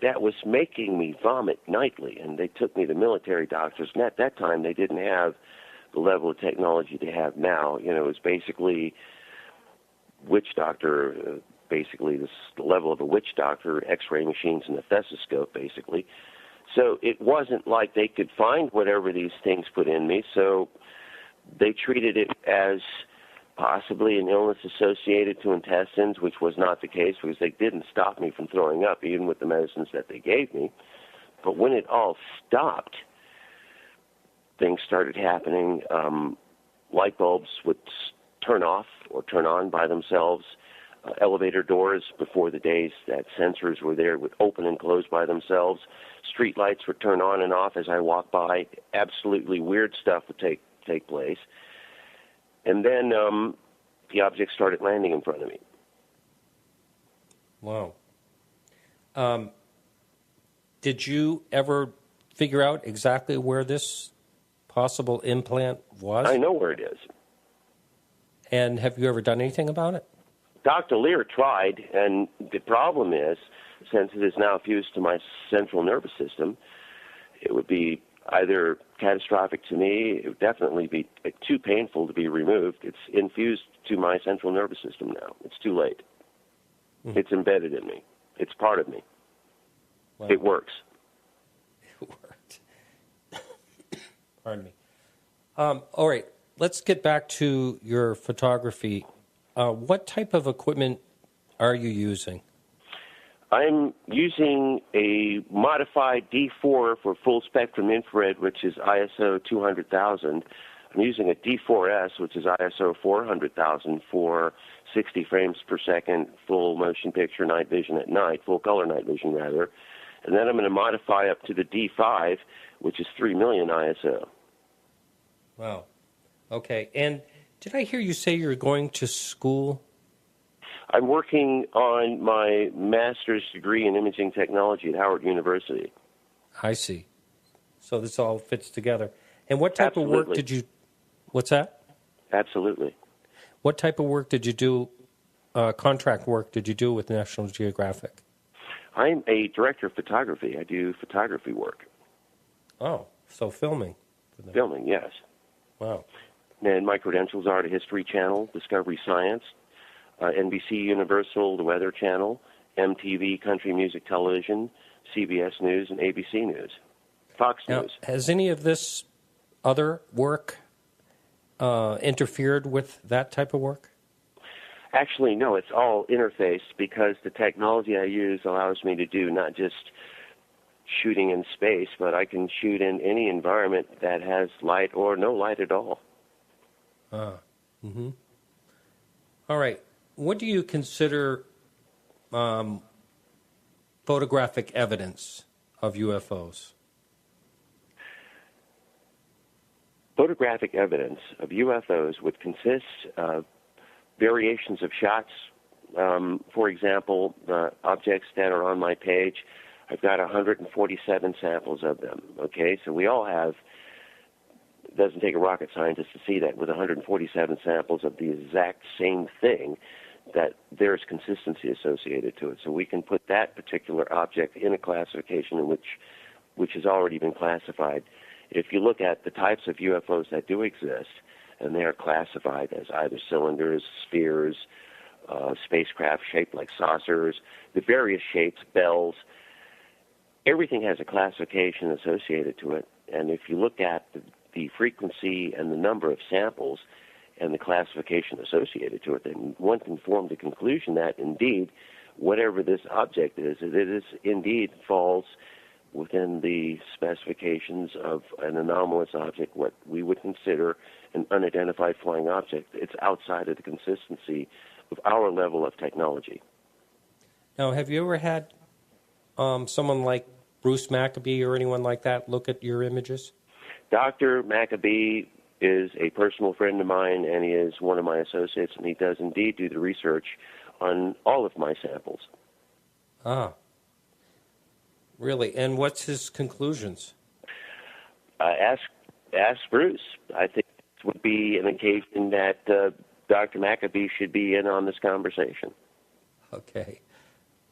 that was making me vomit nightly. And they took me to military doctors. And at that time, they didn't have the level of technology they have now. It was basically witch doctor, the level of a witch doctor, x-ray machines and a stethoscope, basically. So it wasn't like they could find whatever these things put in me. So they treated it as possibly an illness associated to intestines, which was not the case because they didn't stop me from throwing up, even with the medicines that they gave me. But when it all stopped, things started happening. Light bulbs would turn off or turn on by themselves. Elevator doors, before the days that sensors were there, would open and close by themselves. Street lights would turn on and off as I walked by. Absolutely weird stuff would take place. And then the object started landing in front of me. Wow. Did you ever figure out exactly where this possible implant was? I know where it is. And have you ever done anything about it? Dr. Lear tried, and the problem is, since it is now fused to my central nervous system, it would be either catastrophic to me, it would definitely be too painful to be removed. It's infused to my central nervous system now. It's too late. It's embedded in me. It's part of me. Wow. It works. It worked. Pardon me. All right, let's get back to your photography. What type of equipment are you using? I'm using a modified D4 for full spectrum infrared, which is ISO 200,000. I'm using a D4S, which is ISO 400,000 for 60 frames per second, full motion picture night vision at night, full color night vision rather. And then I'm going to modify up to the D5, which is 3 million ISO. Wow. Okay. And did I hear you say you're going to school? I'm working on my master's degree in imaging technology at Howard University. I see. So this all fits together. And what type Absolutely. of work did you... What's that? Absolutely. What type of work did you do, contract work did you do with National Geographic? I'm a director of photography. I do photography work. Oh, so filming. Filming, yes. Wow. And my credentials are the History Channel, Discovery Science, NBC Universal, the Weather Channel, MTV Country Music Television, CBS News, and ABC News, Fox Now, News. has any of this other work interfered with that type of work? Actually, no, it's all interfaced because the technology I use allows me to do not just shooting in space, but I can shoot in any environment that has light or no light at all. Mm-hmm. All right. What do you consider photographic evidence of UFOs? Photographic evidence of UFOs would consist of variations of shots. For example, the objects that are on my page, I've got 147 samples of them. Okay, so we all have, it doesn't take a rocket scientist to see that with 147 samples of the exact same thing, that there's consistency associated to it. So we can put that particular object in a classification in which has already been classified. If you look at the types of UFOs that do exist, and they are classified as either cylinders, spheres, spacecraft shaped like saucers, the various shapes, bells, everything has a classification associated to it. And if you look at the frequency and the number of samples and the classification associated to it, then one can form the conclusion that indeed, whatever this object is, it is indeed falls within the specifications of an anomalous object, what we would consider an unidentified flying object. It's outside of the consistency of our level of technology. Now, have you ever had someone like Bruce Maccabee or anyone like that look at your images? Dr. Maccabee is a personal friend of mine, and he is one of my associates, and he does indeed do the research on all of my samples. Ah. Really? And what's his conclusions? Ask Bruce. I think this would be an occasion that Dr. Maccabee should be in on this conversation. Okay.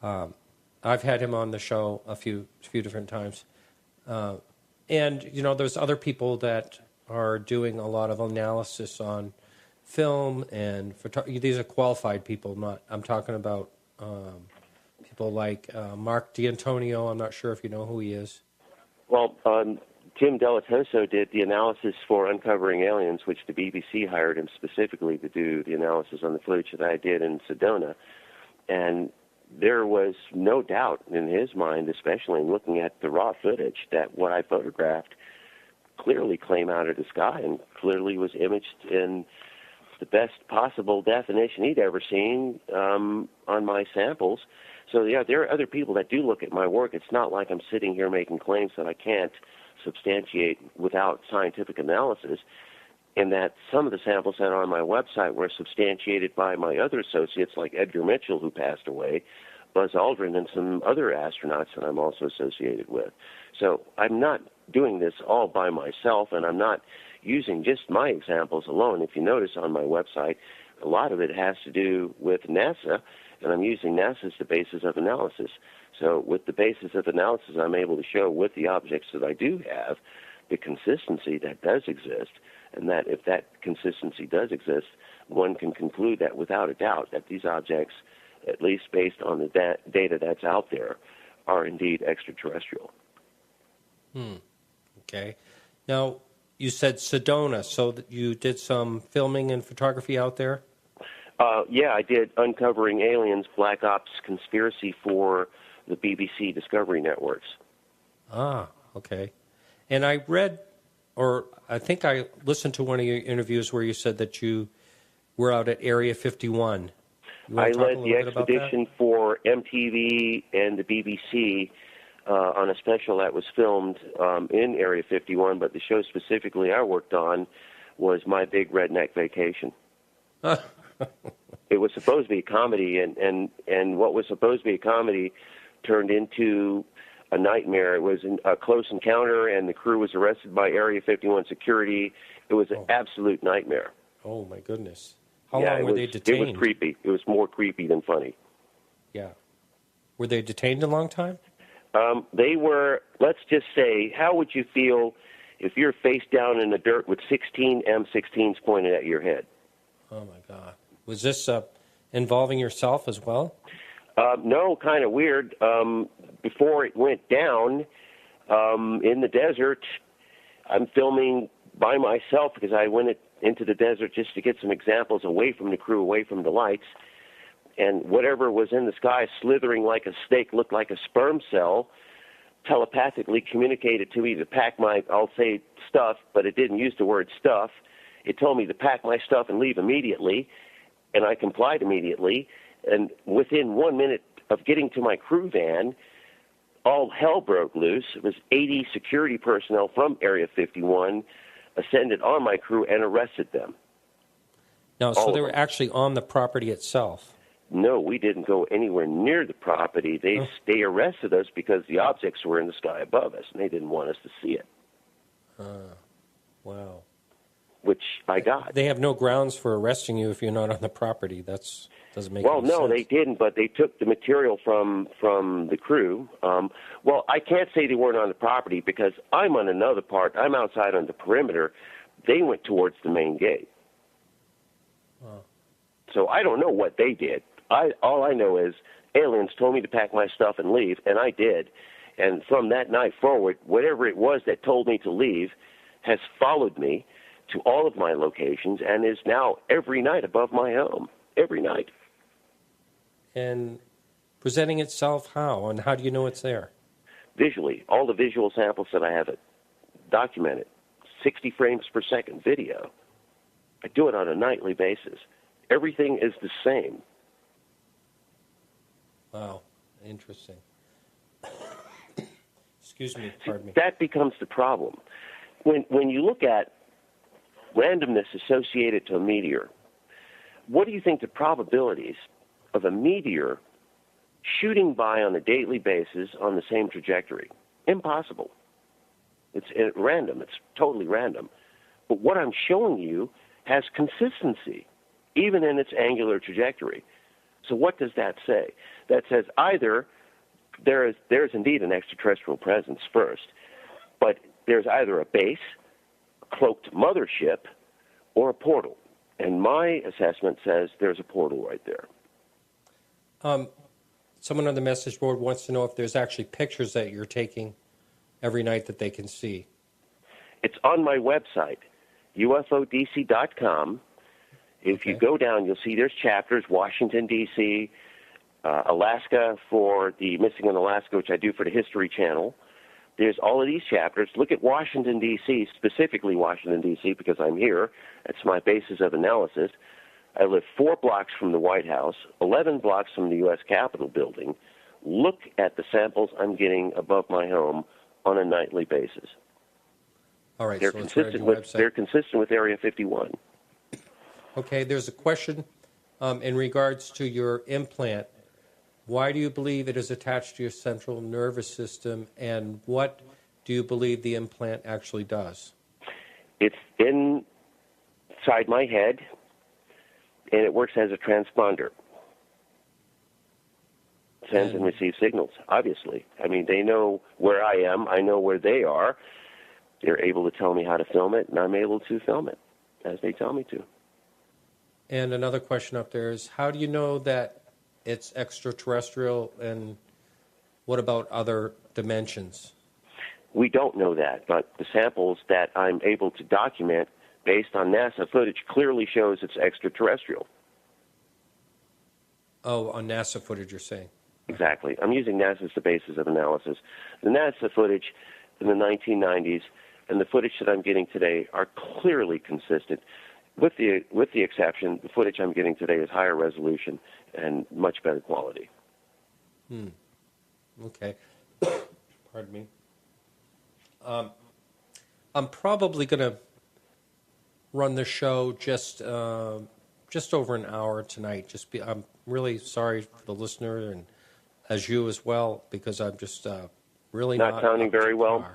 I've had him on the show a few different times. And, you know, there's other people that are doing a lot of analysis on film and photography. These are qualified people. I'm talking about people like Mark D'Antonio. I'm not sure if you know who he is. Well, Tim Delatoso did the analysis for Uncovering Aliens, which the BBC hired him specifically to do the analysis on the footage that I did in Sedona. And there was no doubt in his mind, especially in looking at the raw footage, that what I photographed clearly came out of the sky and clearly was imaged in the best possible definition he'd ever seen on my samples. So, yeah, there are other people that do look at my work. It's not like I'm sitting here making claims that I can't substantiate without scientific analysis, in that some of the samples that are on my website were substantiated by my other associates, like Edgar Mitchell, who passed away, Buzz Aldrin, and some other astronauts that I'm also associated with. So I'm not doing this all by myself, and I'm not using just my examples alone. If you notice on my website, a lot of it has to do with NASA, and I'm using NASA as the basis of analysis. So with the basis of analysis, I'm able to show with the objects that I do have the consistency that does exist, and that if that consistency does exist, one can conclude that without a doubt that these objects, at least based on the data that's out there, are indeed extraterrestrial. Okay. Now, you said Sedona, so that you did some filming and photography out there? Yeah, I did Uncovering Aliens, Black Ops Conspiracy for the BBC Discovery Networks. Ah, okay. And I read or I think I listened to one of your interviews where you said that you were out at Area 51. I led the expedition for MTV and the BBC on a special that was filmed in Area 51, but the show specifically I worked on was My Big Redneck Vacation. It was supposed to be a comedy, and what was supposed to be a comedy turned into a nightmare. It was a close encounter, and the crew was arrested by Area 51 security. It was an absolute nightmare. Oh, my goodness. How long were they detained? It was creepy. It was more creepy than funny. Yeah. Were they detained a long time? They were, let's just say, how would you feel if you're face down in the dirt with 16 M16s pointed at your head? Oh, my God. Was this involving yourself as well? No, kind of weird. Before it went down in the desert, I'm filming by myself because I went into the desert just to get some examples away from the crew, away from the lights. And whatever was in the sky slithering like a snake, looked like a sperm cell, telepathically communicated to me to pack my, I'll say stuff, but it didn't use the word stuff. It told me to pack my stuff and leave immediately, and I complied immediately. And within 1 minute of getting to my crew van, all hell broke loose. It was 80 security personnel from Area 51 ascended on my crew and arrested them. No, so they were actually on the property itself. No, we didn't go anywhere near the property. They arrested us because the objects were in the sky above us, and they didn't want us to see it. Wow. Which I got. They have no grounds for arresting you if you're not on the property. That's doesn't make any sense. Well, no, they didn't, but they took the material from the crew. Well, I can't say they weren't on the property because I'm on another part. I'm outside on the perimeter. They went towards the main gate. Wow. So I don't know what they did. All I know is aliens told me to pack my stuff and leave, and I did. And from that night forward, whatever it was that told me to leave has followed me to all of my locations and is now every night above my home, every night. And presenting itself how? And how do you know it's there? Visually. All the visual samples that I have documented. 60 frames per second video. I do it on a nightly basis. Everything is the same. Wow. Interesting. Excuse me. Pardon me. That becomes the problem. When you look at randomness associated to a meteor, what do you think the probabilities of a meteor shooting by on a daily basis on the same trajectory? Impossible. It's random. It's totally random. But what I'm showing you has consistency, even in its angular trajectory. So what does that say? That says either there's indeed an extraterrestrial presence first, but there's either a base, a cloaked mothership, or a portal. And my assessment says there's a portal right there. Someone on the message board wants to know if there's actually pictures that you're taking every night that they can see. It's on my website, UFODC.com. If you go down, you'll see there's chapters, Washington, D.C., Alaska for the Missing in Alaska, which I do for the History Channel. There's all of these chapters. Look at Washington, D.C., specifically Washington, D.C., because I'm here. That's my basis of analysis. I live 4 blocks from the White House, 11 blocks from the U.S. Capitol building. Look at the samples I'm getting above my home on a nightly basis. All right, they're so consistent with Area 51. Okay, there's a question in regards to your implant. Why do you believe it is attached to your central nervous system, and what do you believe the implant actually does? It's inside my head, and it works as a transponder. Sends and receives signals, obviously. I mean, they know where I am. I know where they are. They're able to tell me how to film it, and I'm able to film it as they tell me to. And another question up there is, how do you know that it's extraterrestrial, and what about other dimensions? We don't know that, but the samples that I'm able to document based on NASA footage clearly shows it's extraterrestrial. Oh, on NASA footage, you're saying? Exactly. I'm using NASA as the basis of analysis. The NASA footage in the 1990s and the footage that I'm getting today are clearly consistent. With the exception, the footage I'm getting today is higher resolution and much better quality. Okay. Pardon me. I'm probably going to run the show just over an hour tonight. I'm really sorry for the listener and as you as well, because I'm just really not sounding very well.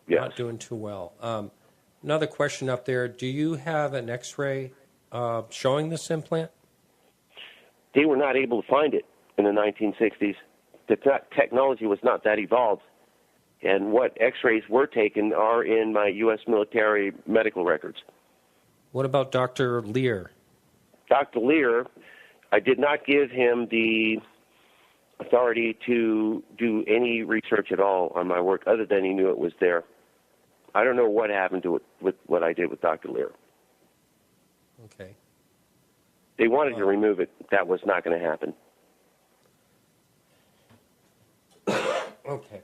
Yes. Not doing too well. Another question up there: do you have an X-ray showing this implant? They were not able to find it in the 1960s. The technology was not that evolved, and what X-rays were taken are in my U.S. military medical records. What about Dr. Lear? Dr. Lear, I did not give him the authority to do any research at all on my work, other than he knew it was there. I don't know what happened to it with what I did with Dr. Lear. Okay. They wanted to remove it. That was not going to happen. Okay.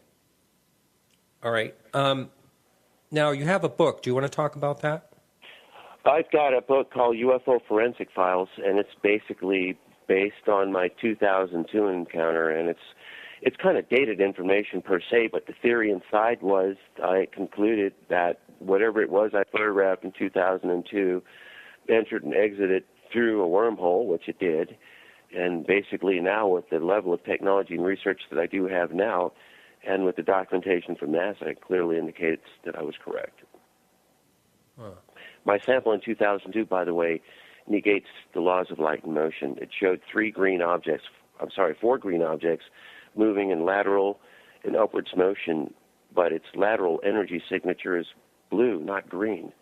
All right. Now, you have a book. Do you want to talk about that? I've got a book called UFO Forensic Files, and it's basically based on my 2002 encounter, and it's kind of dated information per se, but the theory inside was I concluded that whatever it was I photographed in 2002 entered and exited through a wormhole, which it did, and basically now with the level of technology and research that I do have now, and with the documentation from NASA, it clearly indicates that I was correct. Huh. My sample in 2002, by the way, negates the laws of light and motion. It showed four green objects moving in lateral and upwards motion, but its lateral energy signature is blue, not green.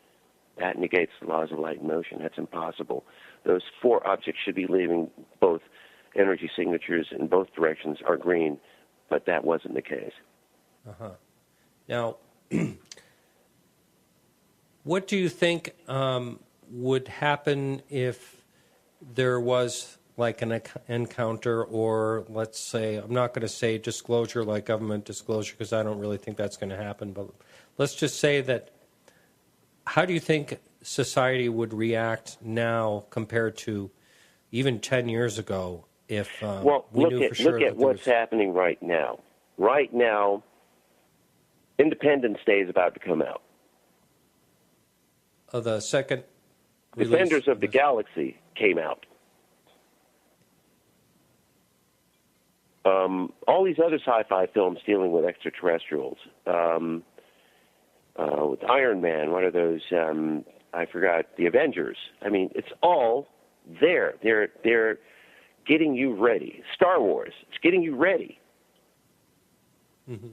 That negates the laws of light and motion. That's impossible. Those four objects should be leaving both energy signatures in both directions are green, but that wasn't the case. Uh-huh. Now, what do you think would happen if there was like an encounter, or let's say, I'm not going to say disclosure like government disclosure because I don't really think that's going to happen, but let's just say that, how do you think society would react now compared to even 10 years ago if we knew for sure look at what's happening right now. Right now, Independence Day is about to come out. The second Defenders of the Galaxy came out. All these other sci-fi films dealing with extraterrestrials, with Iron Man, what are those? I forgot, the Avengers. I mean, it's all there. They're getting you ready. Star Wars, it's getting you ready. Mm-hmm.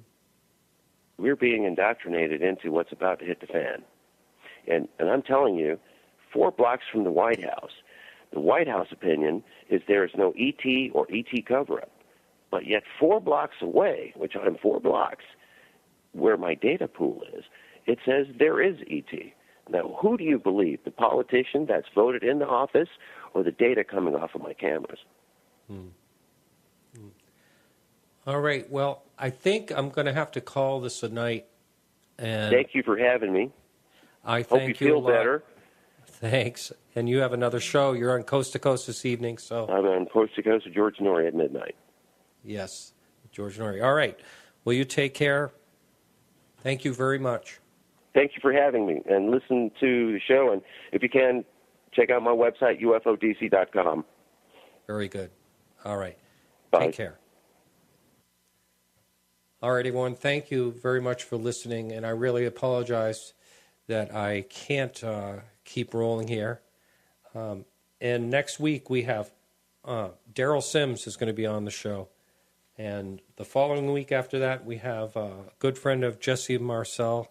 We're being indoctrinated into what's about to hit the fan. And I'm telling you, 4 blocks from the White House, the White House opinion is there is no ET or ET cover-up. But yet 4 blocks away, which I'm 4 blocks, where my data pool is, it says there is ET. Now, who do you believe, the politician that's voted into office or the data coming off of my cameras? All right. Well, I think I'm going to have to call this a night. And thank you for having me. I hope you feel better. Thanks. And you have another show. You're on Coast to Coast this evening. So I'm on Coast to Coast with George Norrie at midnight. Yes, George Norrie. All right. Well, you take care. Thank you very much. Thank you for having me. And listen to the show. And if you can, check out my website, ufodc.com. Very good. All right. Bye. Take care. All right, everyone. Thank you very much for listening. And I really apologize that I can't keep rolling here. And next week we have Daryl Sims is going to be on the show. And the following week after that, we have a good friend of Jesse Marcel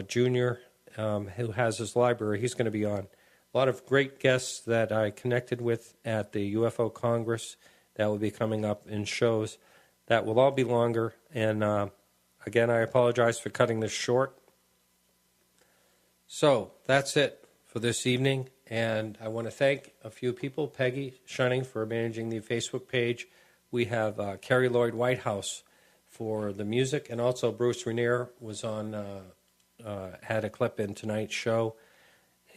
Jr., who has his library. He's going to be on. A lot of great guests that I connected with at the UFO Congress that will be coming up in shows that will all be longer. And again, I apologize for cutting this short. So that's it for this evening. And I want to thank a few people, Peggy Shunning for managing the Facebook page. We have Carrie Lloyd Whitehouse for the music, and also Bruce Rainier was on had a clip in tonight's show.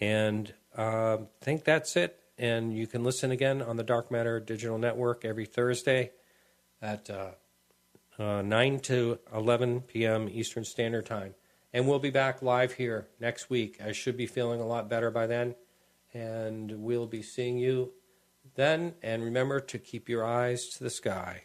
And I think that's it. And you can listen again on the Dark Matter Digital Network every Thursday at 9 to 11 p.m. Eastern Standard Time. And we'll be back live here next week. I should be feeling a lot better by then. And we'll be seeing you then. And remember to keep your eyes to the sky.